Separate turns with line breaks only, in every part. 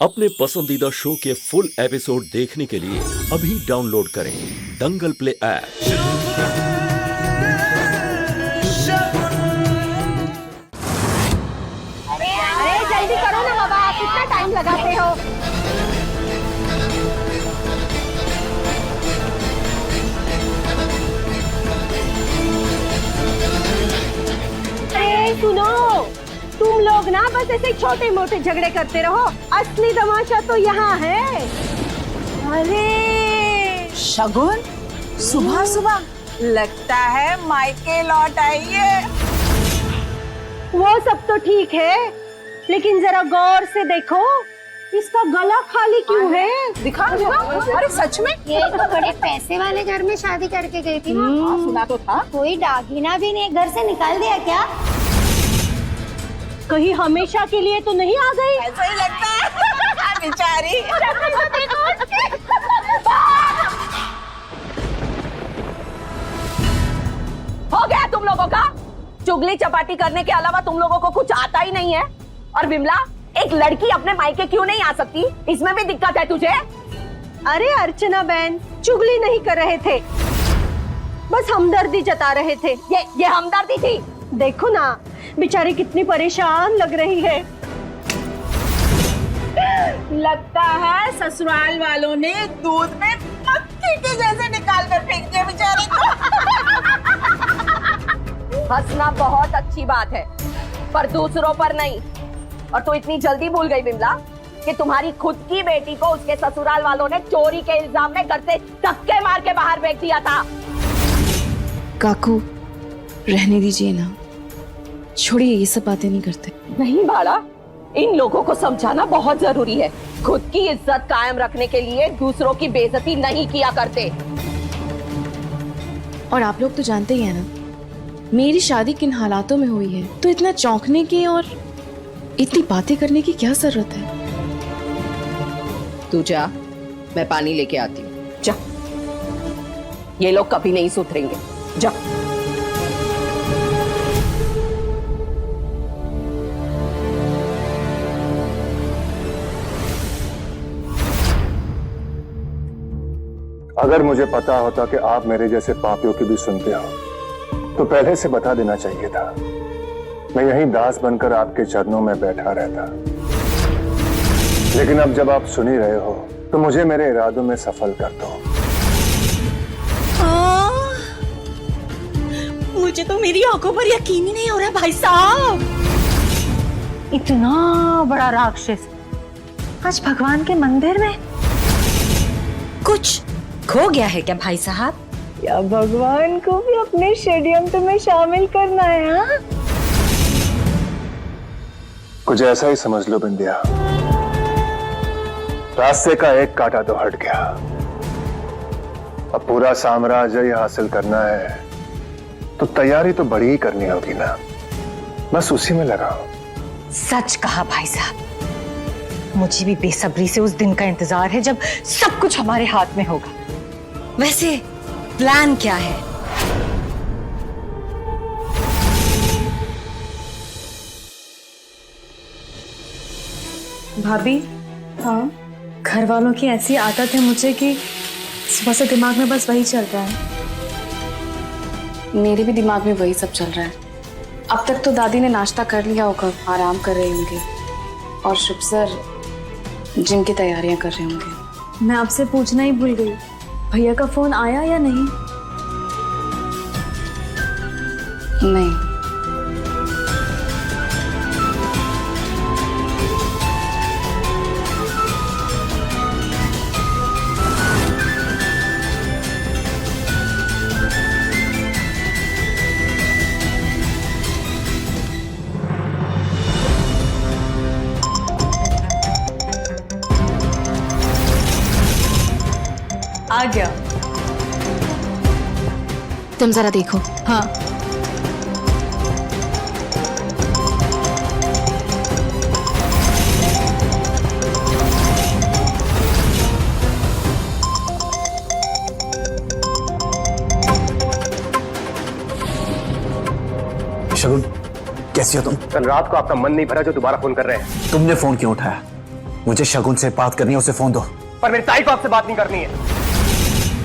अपने पसंदीदा शो के फुल एपिसोड देखने के लिए अभी डाउनलोड करें दंगल प्ले ऐप।
अरे जल्दी करो ना बाबा, कितना टाइम लगाते हो। अरे सुनो, तुम लोग ना बस ऐसे छोटे मोटे झगड़े करते रहो, असली तमाशा तो यहाँ है। अरे
शगुन, सुबह सुबह लगता है मायके लौट आई है।
वो सब तो ठीक है, लेकिन जरा गौर से देखो, इसका गला खाली क्यों है?
दिखा दिखा। अरे सच में
ये तो बड़े पैसे वाले घर में शादी करके गई थी ना।
सुना तो था।
कोई दागीना भी नहीं घर से निकाल दिया क्या?
कहीं हमेशा के लिए तो नहीं आ गई?
ऐसा ही लगता है बेचारी।
हो गया तुम लोगों का? चुगली चपाटी करने के अलावा तुम लोगों को कुछ आता ही नहीं है। और विमला, एक लड़की अपने मायके क्यों नहीं आ सकती? इसमें भी दिक्कत है तुझे?
अरे अर्चना बहन, चुगली नहीं कर रहे थे, बस हमदर्दी जता रहे थे।
ये हमदर्दी थी?
देखो ना, बेचारी कितनी परेशान लग रही है।
लगता है ससुराल वालों ने दूध में मक्खी के जैसे निकाल कर फेंक दिया बेचारी को।
हंसना बहुत अच्छी बात है, पर दूसरों पर नहीं। और तू इतनी जल्दी भूल गई विमला कि तुम्हारी खुद की बेटी को उसके ससुराल वालों ने चोरी के इल्जाम में घर से धक्के मार के बाहर फेंक दिया था।
काकू, रहने दीजिए ना, छोड़िए, ये सब बातें नहीं करते।
नहीं बाड़ा, इन लोगों को समझाना बहुत जरूरी है। खुद की इज्जत कायम रखने के लिए दूसरों की बेइज्जती नहीं किया करते।
और आप लोग तो जानते ही हैं ना, मेरी शादी किन हालातों में हुई है, तो इतना चौंकने की और इतनी बातें करने की क्या जरूरत है?
तू जा, मैं पानी लेके आती हूँ। जा, ये लोग कभी नहीं सुधरेंगे। जा।
अगर मुझे पता होता कि आप मेरे जैसे पापियों की भी सुनते हो तो पहले से बता देना चाहिए था। मैं यहीं दास बनकर आपके चरणों में बैठा रहता। लेकिन अब जब आप सुन ही रहे हो तो मुझे मेरे इरादों में सफल कर दो।
मुझे तो मेरी आंखों पर यकीन ही नहीं हो रहा भाई साहब।
इतना बड़ा राक्षस आज भगवान के मंदिर में।
कुछ खो गया है क्या भाई साहब?
या भगवान को भी अपने षड्यंत्र में शामिल करना है? हाँ,
कुछ ऐसा ही समझ लो बिंदिया। रास्ते का एक कांटा तो हट गया, अब पूरा साम्राज्य ही हासिल करना है तो तैयारी तो बड़ी ही करनी होगी ना। बस उसी में लगाओ।
सच कहा भाई साहब, मुझे भी बेसब्री से उस दिन का इंतजार है जब सब कुछ हमारे हाथ में होगा। वैसे प्लान क्या है?
भाभी, हाँ, घर वालों की ऐसी आदत है मुझे कि सुबह से दिमाग में बस वही चल रहा है।
मेरे भी दिमाग में वही सब चल रहा है। अब तक तो दादी ने नाश्ता कर लिया होगा, आराम कर रहे होंगे, और शुभ सर जिम की तैयारियां कर रहे होंगे।
मैं आपसे पूछना ही भूल गई, भैया का फोन आया या नहीं?
नहीं।
आ गया।
तुम जरा देखो।
हाँ,
शगुन, कैसी हो तुम?
कल रात को आपका मन नहीं भरा जो दोबारा फोन कर रहे हैं।
तुमने फोन क्यों उठाया? मुझे शगुन से बात करनी है, उसे फोन दो।
पर मेरी ताई को आपसे बात नहीं करनी है,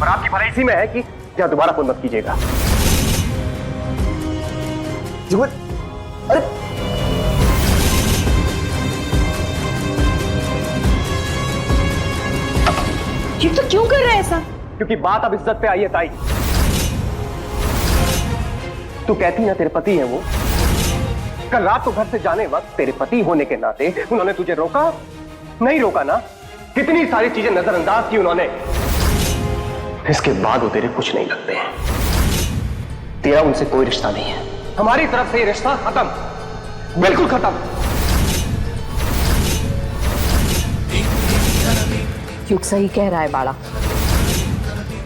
और आपकी भलाई इसी में है कि यहाँ दोबारा फोन मत कीजिएगा।
जुगल, अरे
ये तो क्यों कर रहा है ऐसा?
क्योंकि बात अब इज्जत पे आई है ताई। तू कहती ना तेरे पति हैं वो, कल रात को घर से जाने वक्त तेरे पति होने के नाते उन्होंने तुझे रोका? नहीं रोका ना? कितनी सारी चीजें नजरअंदाज की उन्होंने, इसके बाद वो तेरे कुछ नहीं लगते हैं। तेरा उनसे कोई रिश्ता नहीं है, हमारी तरफ से ये रिश्ता खत्म, बिल्कुल खत्म।
युग सही कह रहा है बाड़ा।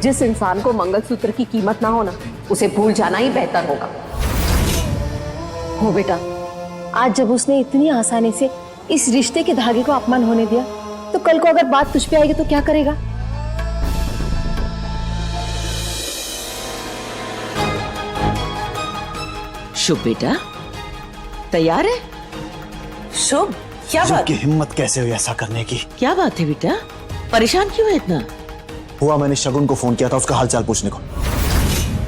जिस इंसान को मंगलसूत्र की कीमत ना हो ना, उसे भूल जाना ही बेहतर होगा।
हो बेटा, आज जब उसने इतनी आसानी से इस रिश्ते के धागे को अपमान होने दिया, तो कल को अगर बात तुझ पे आएगी तो क्या करेगा?
शुभ बेटा, तैयार है? शुभ, क्या बात?
की हिम्मत कैसे हुई ऐसा करने की?
क्या बात है बेटा, परेशान क्यों है इतना?
हुआ मैंने शगुन को फोन किया था उसका हालचाल पूछने को,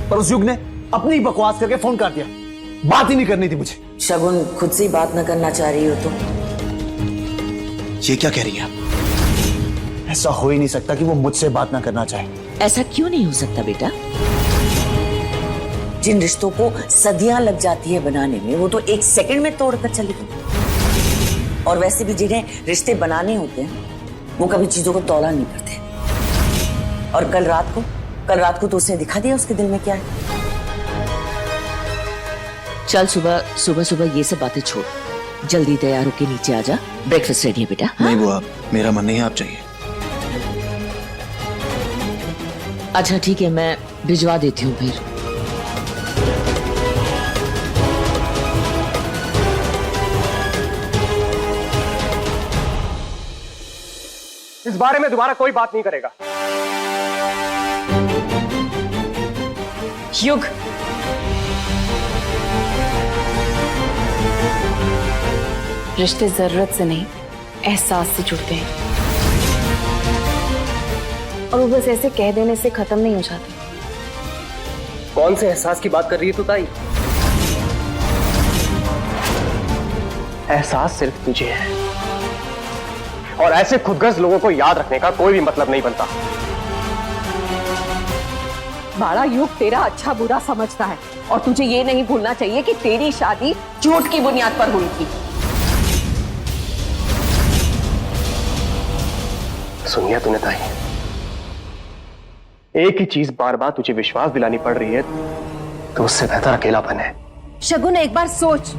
पर उस युग ने अपनी बकवास करके फोन काट दिया। बात ही नहीं करनी थी मुझे।
शगुन खुद से बात न करना चाह रही हो तो?
ये क्या कह रही है आप? ऐसा हो ही नहीं सकता कि वो मुझसे बात ना करना चाहे।
ऐसा क्यों नहीं हो सकता बेटा? जिन रिश्तों को सदियां लग जाती है बनाने में, वो तो एक सेकंड में तोड़कर चली गई। और वैसे भी जिन्हें रिश्ते बनाने होते हैं, वो कभी चीजों को तौला नहीं करते। और कल रात को तो उसने दिखा दिया उसके दिल में क्या है। चल सुबह ये सब बातें छोड़, जल्दी तैयार होके नीचे आ जा। ब्रेकफास्ट रेडी है बेटा।
नहीं बुआ, मेरा मन नहीं है, आप चाहिए।
अच्छा ठीक है, मैं भिजवा देती हूँ फिर।
इस बारे में दोबारा कोई बात नहीं करेगा।
युग, रिश्ते जरूरत से नहीं, एहसास से जुड़ते हैं, और वो बस ऐसे कह देने से खत्म नहीं हो जाते।
कौन से एहसास की बात कर रही है तू ताई? एहसास सिर्फ तुझे है, और ऐसे खुदगर्ज लोगों को याद रखने का कोई भी मतलब नहीं बनता।
बाड़ा, युग तेरा अच्छा बुरा समझता है, और तुझे ये नहीं भूलना चाहिए कि तेरी शादी झूठ की बुनियाद पर हुई थी।
सुनिए तूने ताई, एक ही चीज बार बार तुझे विश्वास दिलानी पड़ रही है, तो उससे बेहतर अकेलापन है।
शगुन, एक बार सोच,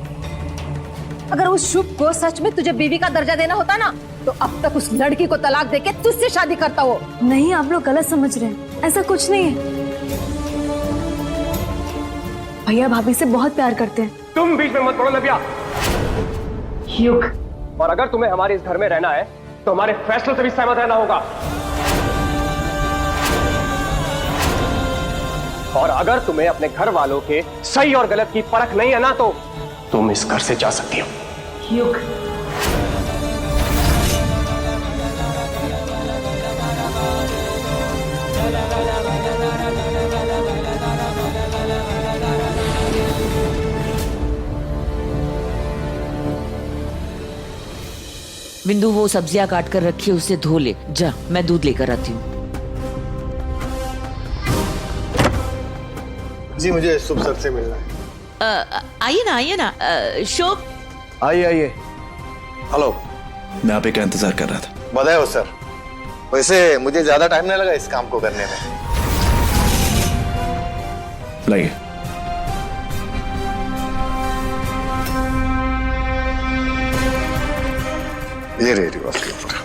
अगर उस शुभ को सच में तुझे बीवी का दर्जा देना होता ना, तो अब तक उस लड़की को तलाक देके तुझसे शादी करता वो।
नहीं, आप लोग गलत समझ रहे हैं, ऐसा कुछ नहीं है। भैया भाभी से बहुत प्यार करते हैं।
तुम बीच में मत पड़ो नबिया।
युग,
और अगर तुम्हें हमारे इस घर में रहना है, तो हमारे फैसलों से भी सहमत रहना होगा। और अगर तुम्हें अपने घर वालों के सही और गलत की परख नहीं है ना, तो तुम इस घर से जा सकती हो।
युग,
बिंदु, वो सब्जियां काट कर रखी है, उसे धो ले जा, मैं दूध लेकर आती हूँ।
जी मुझे शुभ सर से मिलना है।
आइए ना शोभ।
आइए। हेलो, मैं आप का इंतजार कर रहा था।
बधाई हो सर। वैसे मुझे ज्यादा टाइम नहीं लगा इस काम को करने में।
लाइए।
ये रही रिवर्स के ऊपर।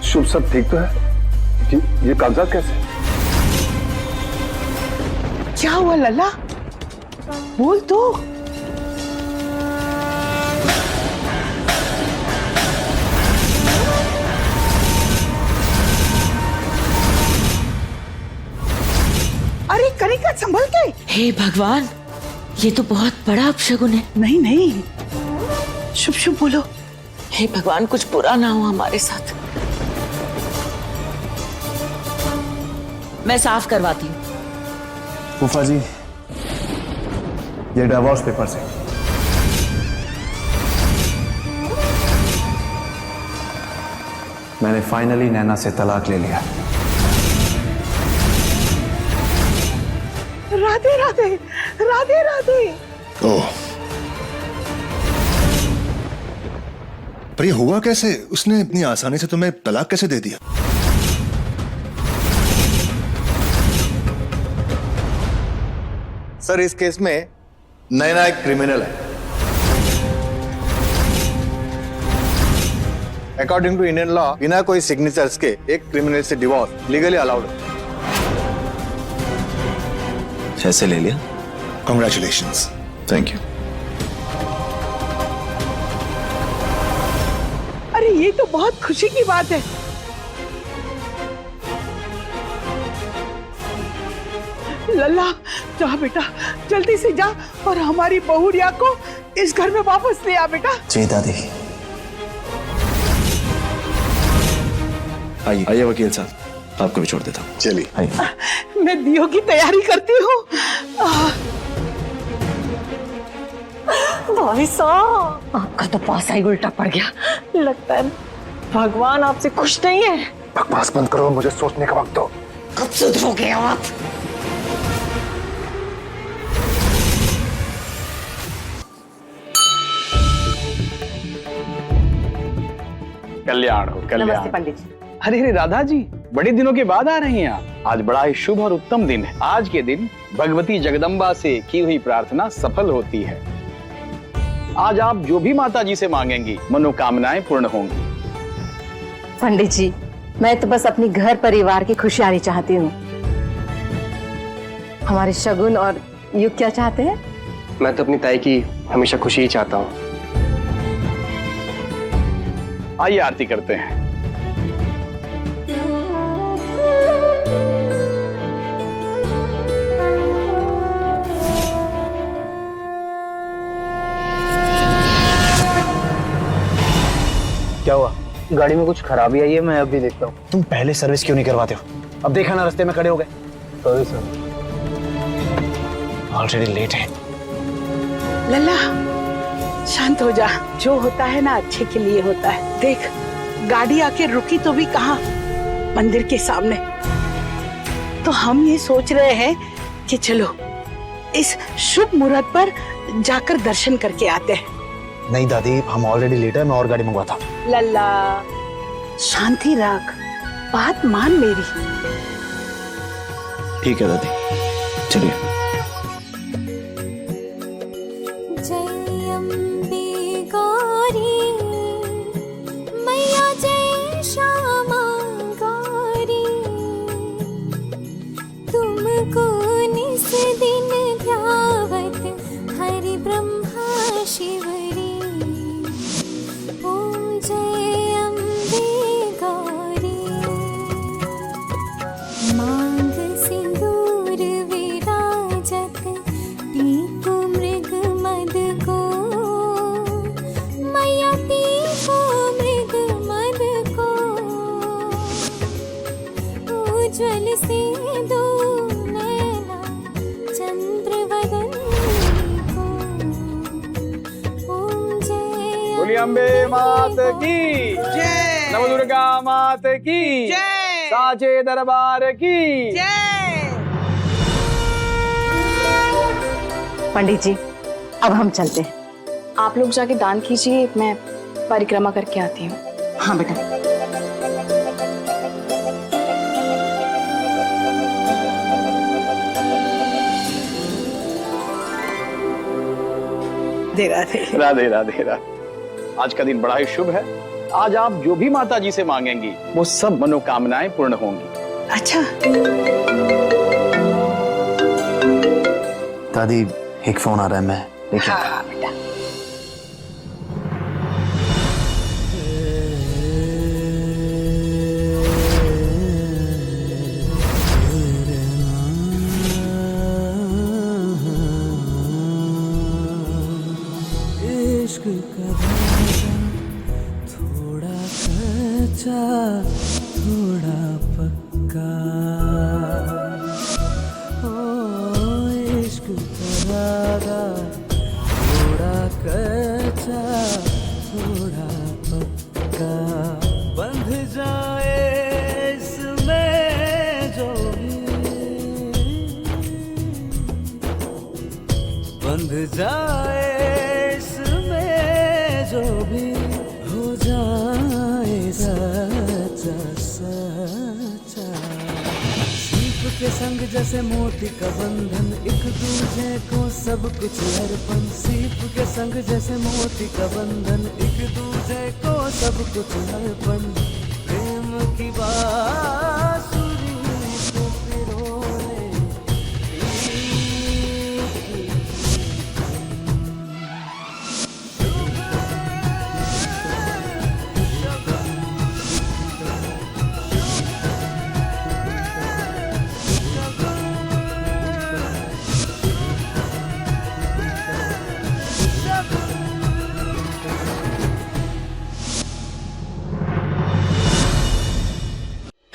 शुभ सब ठीक तो है? ये कागजात कैसे?
क्या हुआ लल्ला, बोल तो।
अरे कनिका, संभल के।
हे भगवान, ये तो बहुत बड़ा अपशगुन है।
नहीं नहीं, शुभ शुभ बोलो।
हे भगवान, कुछ बुरा ना हो हमारे साथ। मैं साफ करवाती हूँ।
फूफा जी, ये डिवोर्स पेपर्स है। मैंने फाइनली नैना से तलाक ले लिया।
राधे राधे, राधे राधे।
ओह, पर ये हुआ कैसे? उसने इतनी आसानी से तुम्हें तलाक कैसे दे दिया?
सर, इस केस में नैना एक क्रिमिनल है। अकॉर्डिंग टू इंडियन लॉ, बिना कोई सिग्नेचर्स के एक क्रिमिनल से डिवोर्स लीगली अलाउड है।
कैसे ले लिया?
कांग्रेचुलेशंस।
Thank you.
अरे ये तो बहुत खुशी की बात है। लल्ला, जा बेटा, जल्दी से जा और हमारी बहू रिया को इस घर में वापस ले आ बेटा।
जी दादी।
आइए आइए वकील साहब, आपको भी छोड़ देता हूँ।
चलिए
आइए।
मैं दियो की तैयारी करती हूँ।
भाभी साहब, आपका तो पासा ही उल्टा पड़ गया। लगता है भगवान आपसे खुश नहीं है।
बकवास बंद करो, मुझे सोचने का वक्त दो।
कब सुधरोगे आप?
कल्याण हो, कल्याण।
नमस्ते पंडित जी।
अरे अरे राधा जी, बड़े दिनों के बाद आ रही हैं आप। आज बड़ा ही शुभ और उत्तम दिन है। आज के दिन भगवती जगदम्बा से की हुई प्रार्थना सफल होती है। आज आप जो भी माता जी से मांगेंगी, मनोकामनाएं पूर्ण होंगी।
पंडित जी, मैं तो बस अपनी घर परिवार की खुशहाली चाहती हूँ। हमारे शगुन और युग क्या चाहते हैं?
मैं तो अपनी ताई की हमेशा खुशी ही चाहता हूँ। आइए आरती करते हैं।
क्या हुआ?
गाड़ी में कुछ खराबी आई है, मैं अभी देखता हूँ।
तुम पहले सर्विस क्यों नहीं करवाते हो? अब देखा ना, रास्ते में खड़े हो गए।
Sorry sir.
ऑलरेडी लेट है।
लल्ला, शांत हो जा। जो होता है ना अच्छे के लिए होता है। देख, गाड़ी आके रुकी तो भी कहाँ? मंदिर के सामने। तो हम ये सोच रहे हैं कि चलो इस शुभ मुहूर्त पर जाकर दर्शन करके आते हैं।
नहीं दादी, हम ऑलरेडी लेट है। मैं और गाड़ी मंगवाता हूँ।
लल्ला, शांति रख, बात मान मेरी।
ठीक है दादी, चलिए।
जय अम्बे गौरी मैया, जय श्यामा गौरी, तुमको निस दिन ध्यावत हरि ब्रह्मा शिवरी। ओम जय अम्बे गौरी, मांग सिंदूर विराजत, पीको मृग मद को, मैया पीको मृग मद को, उज्ज्वल से दो नैना चंद्र वदन को। ओम जय
बोलिए अम्बे मात की
जय।
नवदुर्गा मात की
जय।
साचे दरबार की
जय।
पंडित जी, अब हम चलते हैं।
आप लोग जाके दान कीजिए, मैं परिक्रमा करके आती हूँ।
हाँ बेटा।
दे राधे।
राधे राधे राधे। आज का दिन बड़ा ही शुभ है। आज आप जो भी माता जी से मांगेंगी, वो सब मनोकामनाएं पूर्ण होंगी।
अच्छा,
दादी, एक फोन आ रहा है, मैं देखिए।
हाँ बेटा।
इश्क का धागा थोड़ा कच्चा थोड़ा पक्का, ओ इश्क का धागा थोड़ा कच्चा थोड़ा पक्का, बंध जाए इसमें जो भी, बंध जाए इसमें जो भी, हो जाए सच्चा सच्चा। सीप के संग जैसे मोती का बंधन, एक दूजे को सब कुछ अर्पण। सीप के संग जैसे मोती का बंधन, एक दूजे को सब कुछ अर्पण। प्रेम की बांसुरी को पिरोए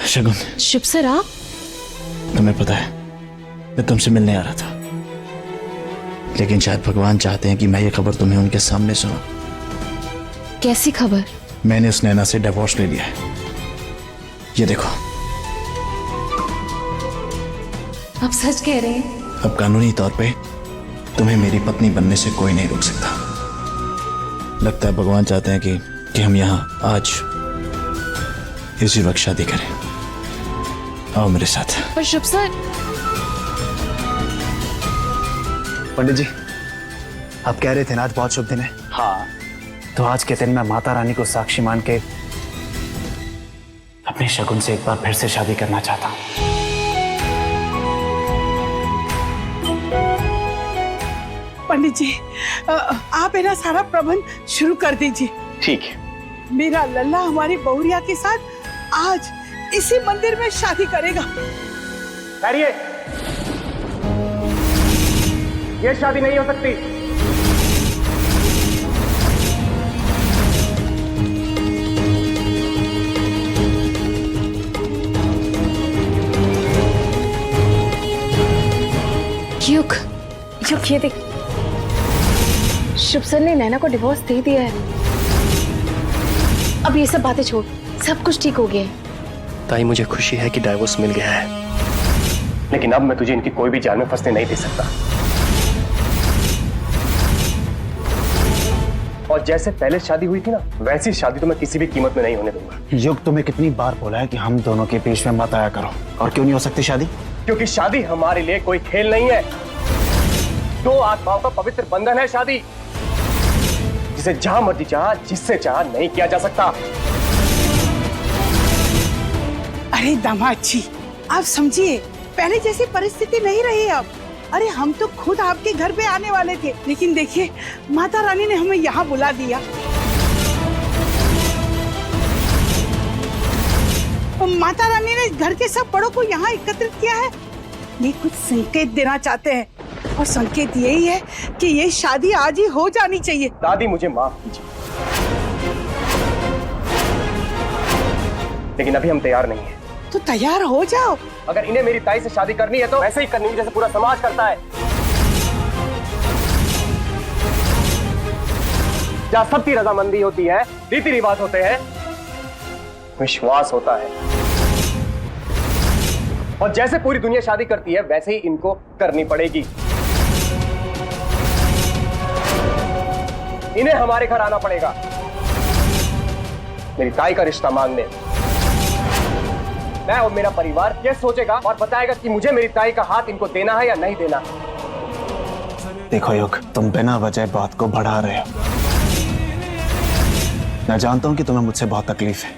शगुन,
शुभ सर आप?
तुम्हें पता है मैं तुमसे मिलने आ रहा था, लेकिन शायद भगवान चाहते हैं कि मैं ये खबर तुम्हें उनके सामने सुनाऊं।
कैसी खबर?
मैंने उस नैना से डिवोर्स ले लिया है। ये देखो।
आप सच कह रहे हैं?
अब कानूनी तौर पे तुम्हें मेरी पत्नी बनने से कोई नहीं रोक सकता। लगता है भगवान चाहते हैं कि हम यहाँ आज इसी वक्त शादी करें। आओ मेरे साथ।
पर शुभ सर।
पंडित जी, आप कह रहे थे ना आज बहुत शुभ दिन है।
हाँ,
तो आज के दिन मैं माता रानी को साक्षी मान के अपने शगुन से एक बार फिर से शादी करना चाहता हूँ।
पंडित जी, आप है ना सारा प्रबंध शुरू कर दीजिए।
ठीक है।
मेरा लल्ला हमारी बहुरिया के साथ आज इसी मंदिर में शादी करेगा।
ठहरिए, ये शादी नहीं हो सकती।
युग, ये देख, शुभ सर ने नैना को डिवोर्स दे दिया है। अब ये सब बातें छोड़, सब कुछ ठीक हो गया है।
ताई, मुझे खुशी है कि डाइवोर्स मिल गया है, लेकिन अब मैं तुझे इनकी कोई भी जाल में फंसने नहीं दे सकता। और जैसे पहले शादी हुई थी ना, वैसी शादी तो मैं किसी भी कीमत में नहीं होने दूंगा।
युग, तुम्हें कितनी बार बोला है कि हम दोनों के बीच में मत आया करो। और क्यों नहीं हो सकती शादी?
क्योंकि शादी हमारे लिए कोई खेल नहीं है। दो आत्माओं का पवित्र बंधन है शादी, जिसे जहां मर्जी चाह, जिससे चाह नहीं किया जा सकता।
अरे दामाद जी, आप समझिए, पहले जैसी परिस्थिति नहीं रही अब। अरे हम तो खुद आपके घर पे आने वाले थे, लेकिन देखिए माता रानी ने हमें यहाँ बुला दिया। और माता रानी ने घर के सब बड़ों को यहाँ एकत्रित किया है। ये कुछ संकेत देना चाहते हैं, और संकेत यही है कि ये शादी आज ही हो जानी चाहिए।
दादी, मुझे माफ कीजिए, लेकिन अभी हम तैयार नहीं हैं।
तो तैयार हो जाओ।
अगर इन्हें मेरी ताई से शादी करनी है तो वैसे ही करनी है जैसे पूरा समाज करता है, जहाँ सबकी रजामंदी होती है, रीति रिवाज होते हैं, विश्वास होता है। और जैसे पूरी दुनिया शादी करती है वैसे ही इनको करनी पड़ेगी। इन्हें हमारे घर आना पड़ेगा मेरी ताई का रिश्ता मांगने। मैं और मेरा परिवार यह सोचेगा और बताएगा कि मुझे मेरी ताई का हाथ इनको देना है या नहीं देना।
देखो युग, तुम बिना वजह बात को बढ़ा रहे हो। मैं जानता हूं कि तुम्हें मुझसे बहुत तकलीफ है,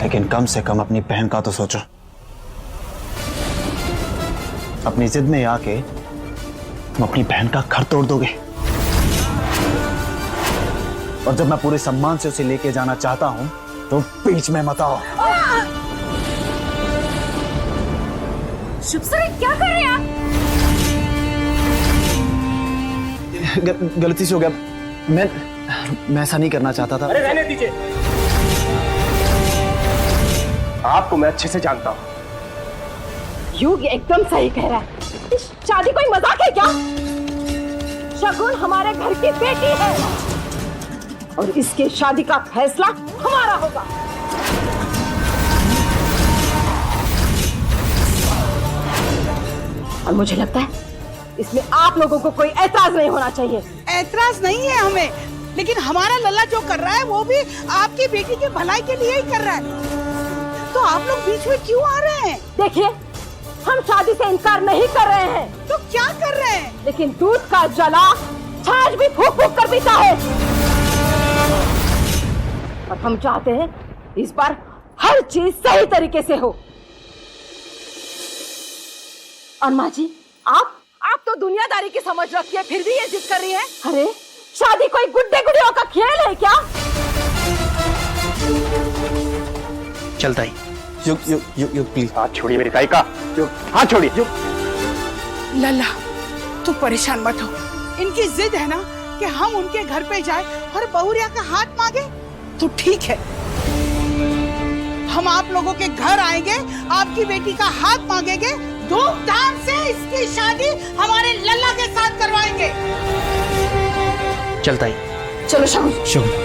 लेकिन कम से कम अपनी बहन का तो सोचो। अपनी जिद में आके तुम अपनी बहन का घर तोड़ दोगे, और जब मैं पूरे सम्मान से उसे लेके जाना चाहता हूं तो बीच में मत आओ।
शुभ सर, क्या कर रहे हैं आप?
गलती से हो गया, मैं ऐसा नहीं करना चाहता था।
अरे रहने दीजिए, आपको मैं अच्छे से जानता हूं।
युग एकदम सही कह रहा है। इस शादी कोई मजाक है क्या? शगुन हमारे घर की बेटी है और इसके शादी का फैसला हमारा होगा। और मुझे लगता है इसमें आप लोगों को कोई ऐतराज नहीं होना चाहिए।
ऐतराज नहीं है हमें, लेकिन हमारा लल्ला जो कर रहा है वो भी आपकी बेटी की भलाई के लिए ही कर रहा है, तो आप लोग बीच में क्यों आ रहे हैं?
देखिए, हम शादी से इनकार नहीं कर रहे हैं।
तो क्या कर रहे हैं?
लेकिन दूध का जला छाछ भी फूंक फूंक कर पीता है और हम चाहते हैं इस बार हर चीज सही तरीके से हो। और माँ जी, आप तो दुनियादारी की समझ रखती है, फिर भी ये जिद कर रही है। अरे शादी कोई गुड्डे गुड़ियों का खेल है क्या?
चलता ही युग प्लीज
हाथ छोड़िए मेरी ताई का। हाथ छोड़िए।
लल्ला तू परेशान मत हो, इनकी जिद है ना कि हम उनके घर पे जाए और बहुरिया का हाथ मांगे, तो ठीक है, हम आप लोगों के घर आएंगे, आपकी बेटी का हाथ मांगेंगे, धूमधाम से इसकी शादी हमारे लल्ला के साथ करवाएंगे।
चलता ही।
चलो शगुन।
शुभ।